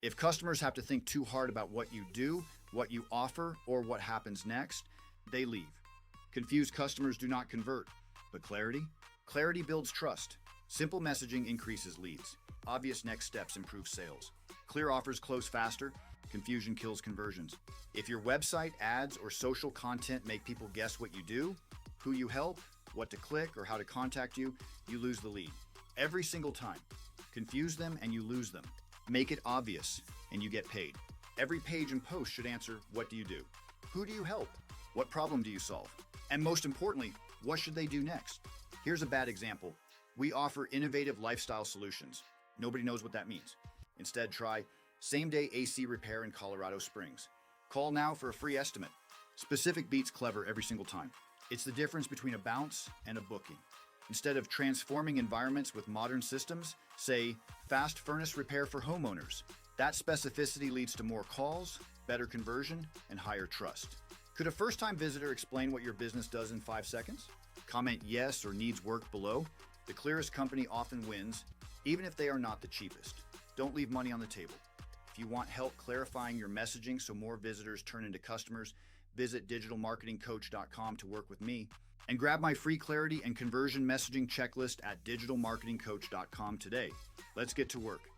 If customers have to think too hard about what you do, what you offer, or what happens next, they leave. Confused customers do not convert. But clarity? Clarity builds trust. Simple messaging increases leads. Obvious next steps improve sales. Clear offers close faster. Confusion kills conversions. If your website, ads, or social content make people guess what you do, who you help, what to click, or how to contact you, you lose the lead. Every single time. Confuse them and you lose them. Make it obvious and you get paid. Every page and post should answer, what do you do? Who do you help? What problem do you solve? And most importantly, what should they do next? Here's a bad example. We offer innovative lifestyle solutions. Nobody knows what that means. Instead, try same-day AC repair in Colorado Springs. Call now for a free estimate. Specific beats clever every single time. It's the difference between a bounce and a booking. Instead of transforming environments with modern systems, say, fast furnace repair for homeowners. That specificity leads to more calls, better conversion, and higher trust. Could a first-time visitor explain what your business does in 5 seconds? Comment yes or needs work below. The clearest company often wins, even if they are not the cheapest. Don't leave money on the table. If you want help clarifying your messaging so more visitors turn into customers, visit digitalmarketingcoach.com to work with me. And grab my free clarity and conversion messaging checklist at digitalmarketingcoach.com today. Let's get to work.